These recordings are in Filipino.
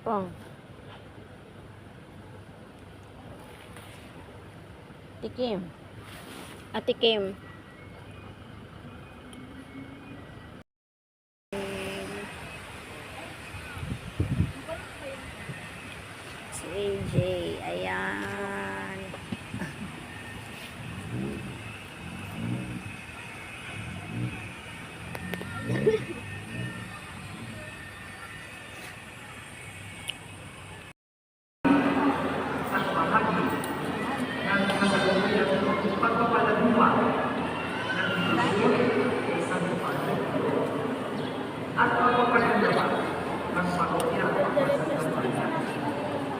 Pong. Tikim. Tikim. Si AJ. Ayan.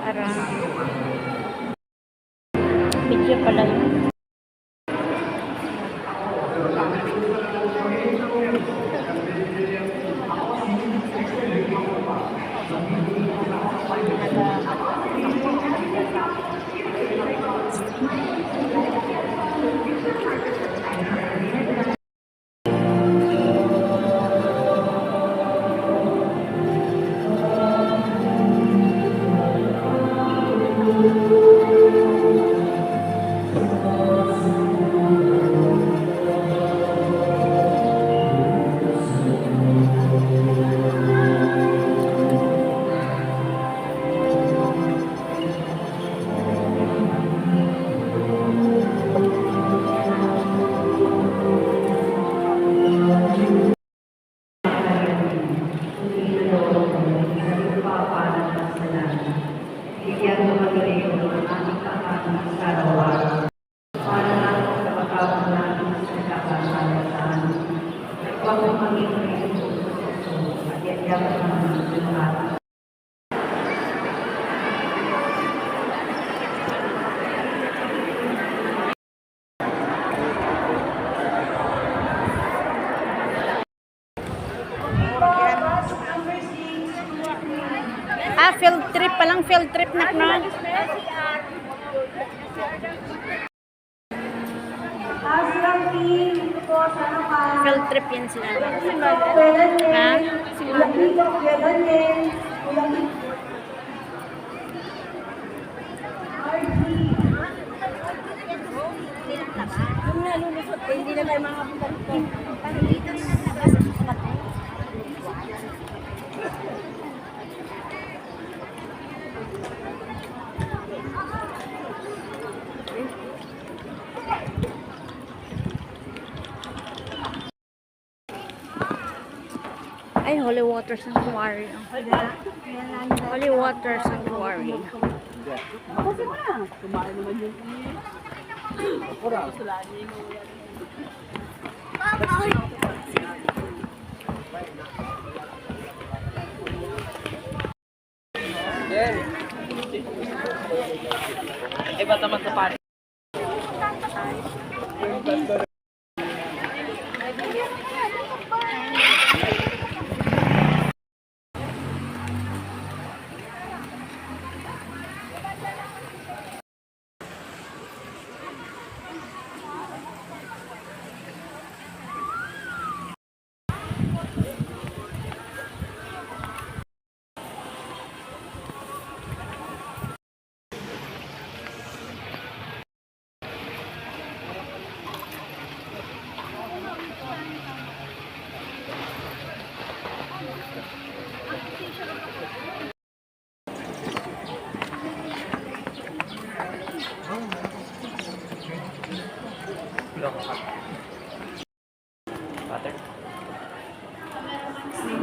Para video pala yun. Field trip palang, field trip na na. Field trip yan sila. Ha? Hindi na tayo makapunta dito. Paano dito na naglabas sa sukat mo? Ay, Holy Water Sanctuary. Holy Water Sanctuary. Kasi mo na. Kumain naman yung Iba naman sa pari.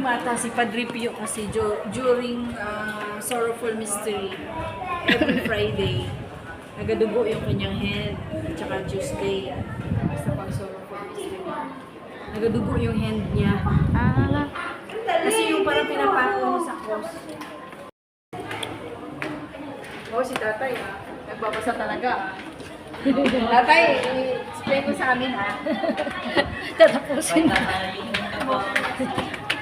mata si Padre Pio kasi during Sorrowful Mystery every Friday nagadugo yung kanyang hand at saka Tuesday sa pag Sorrowful Mystery nagadugo yung hand niya kasi yung parang pinapako sa cross. Si tatay nagbabasa talaga tatay, explain mo sa amin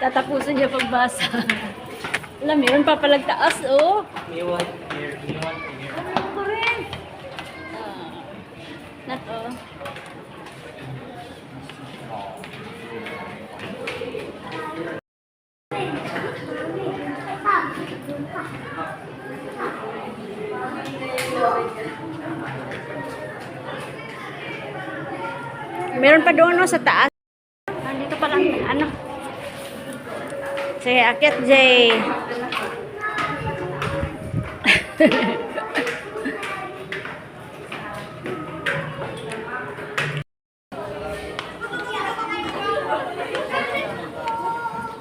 Tatapusin niya pagbasa. Alam, meron pa palang taas, oh. May one here, may one here. Ano ko rin? Not all. Meron pa doon no, sa taas. Dito pa lang, ano. Sige, akyat, Jay.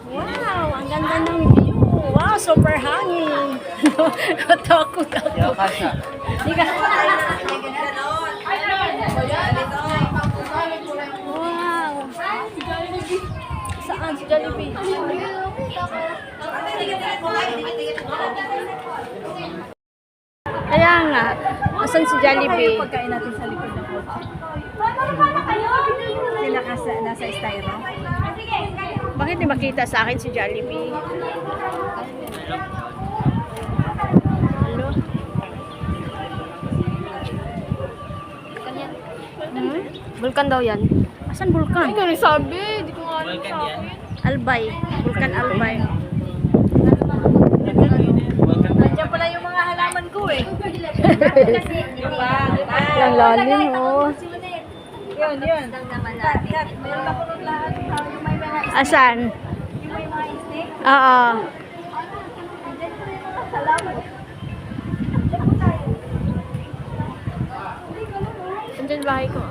Wow, ang ganda ng view. Wow, super hangin. Takot ako. Kaya kasha. Di ka. Wow. Saan si Jollibee? Kaya nga, asan si Jollibee? Pagkain natin sa likod ng kotse. Sila kasi nasa styro. Bakit di makita sa akin si Jollibee? Hello? Hmm? Vulkan daw yan. Asan Vulcan? Hindi ko sabi. Hindi ko nga Welcome yan. Albay. Vulcan Albay. Welcome. Nandiyan pala yung mga halaman ko eh. Ang lalim, oh. Yun. Kat, mayroon ako nung lahat. Yung may mga Asan? yung may mga snake. Oo. Nandiyan pala yung mga halaman. Andyan bahay ko.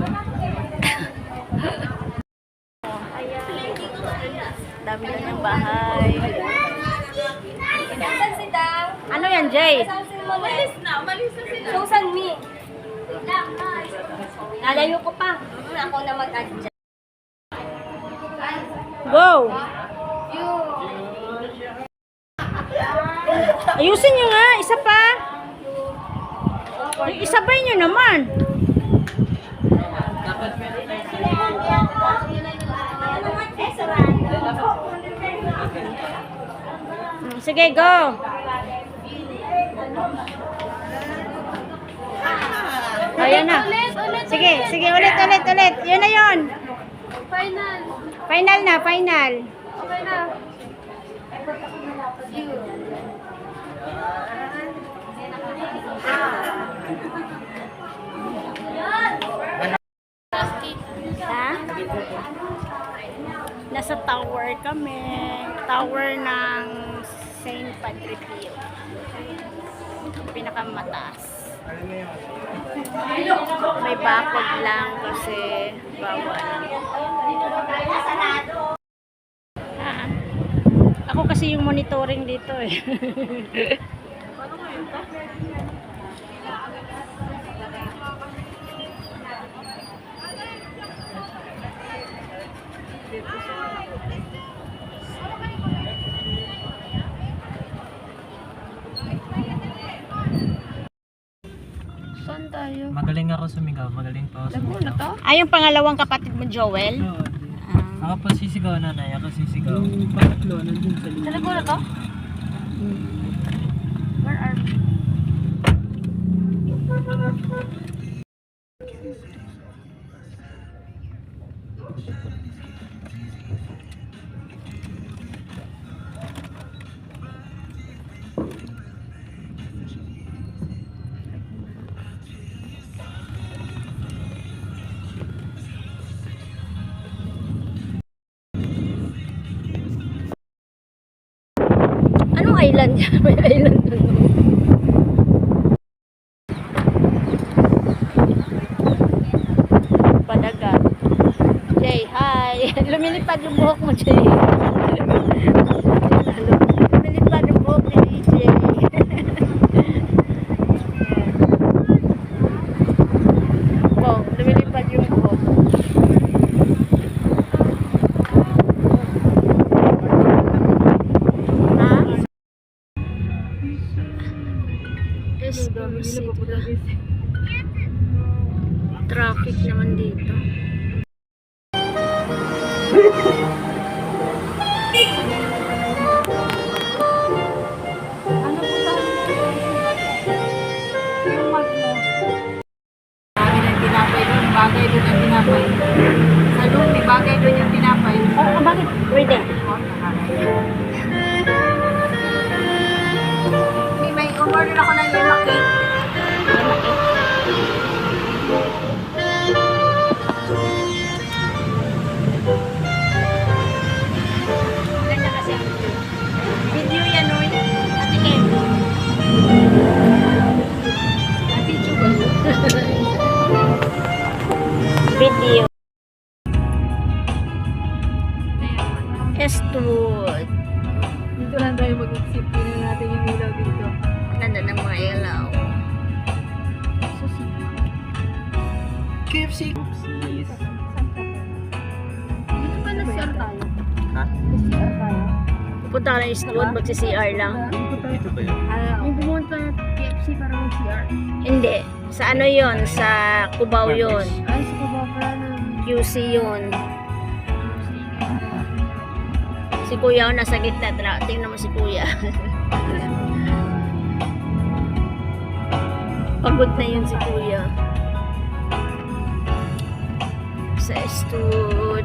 Dami na niyang bahay. Saan si Dang? Ano yan, Jay? Umalis na sila. Susan me. Nalayo ko pa. Ako na mag-adjust. Go! Ayusin niyo nga, isa pa. Isabay niyo naman. Sige, go. Ayan na. Sige, ulit. Yun na yun. Final. Final na, final. Okay na. Ha? Nasa tower kami. Tower ng St. Padre Pio. Pinakamataas. May bakod lang kasi bawal. Ah, ako kasi yung monitoring dito eh. Saan tayo? Magaling ako sumigaw. Magaling pa ako Laguna sumigaw. to? Ay, yung pangalawang kapatid mo, Joel? Oo. Ah. Ako po sisigaw, nanay. Ako sisigaw. Yung pangatlo, nandun sa Sa Laguna to? Where are we? Anong island yan? May island doon. Padagat. Jay, hi. Lumilipad yung buhok mo, Jay. Lumilipad yung buhok ni Jay. Oh, lumilipad yung buhok. Ha? Traffic naman dito. Ano po ba? Yung mag mo. Bagay ng tinapay doon. Bagay doon yung tinapay. Sa doon, may bagay doon yung tinapay. Bakit? Pwede. May order ako ng yellow cake. Video. Eastwood. Dito lang tayo mag-exit. Tingnan natin yung ilaw dito. Ganda ng mga ilaw. KFC. Oopsies. Dito pa na-CR tayo. Ha? Na-CR tayo. Pupunta ka ng Eastwood, magsi-CR lang. Ito ba yun? Yung pumunta ng KFC para mag-CR. Hindi. Sa ano yon? Sa Cubao yon. Ay, sa Cubao pala ng QC yun. Si Kuya nasa gitna. Tingnan mo si Kuya. Pagod na yun si Kuya. Sa Eastwood.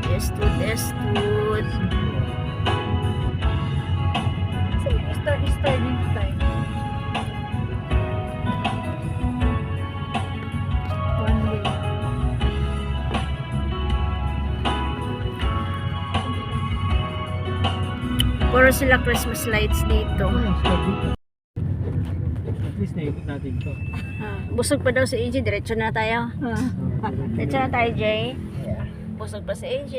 Star dito tayo. One way. Puro sila Christmas lights dito. At least naikot natin to. Busog pa daw si AJ. Diretso na tayo. Diretso na tayo, Jay. Yeah. Busog pa si AJ.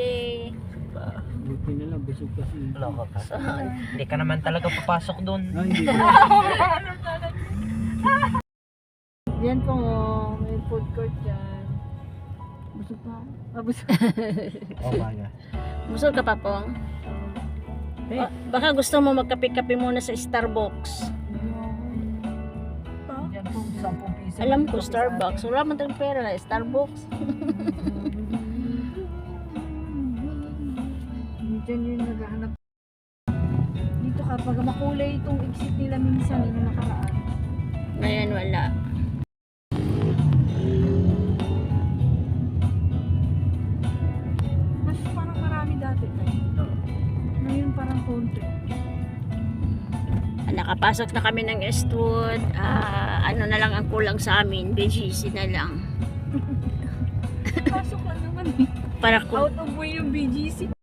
Buti na lang, busog kasi. Loko ka. So, Hindi ka naman talaga papasok doon. Ah, hindi. Diyan po, may food court dyan. Busog pa ako. Busog. Oh, baga. busog ka pa, Pong? Baka gusto mo magkape-kape muna sa Starbucks. Yan po, 10 piso. Alam ko, Starbucks. Wala man tayong pera. Starbucks. Diyan yung naghahanap. Dito kapag makulay itong exit nila minsan yung nakaraan. Ngayon, wala. Mas parang marami dati tayo. Ngayon parang konti. Nakapasok na kami ng Eastwood. Ano na lang ang kulang sa amin. BGC na lang. Pasok lang naman eh. Para Out of way yung BGC.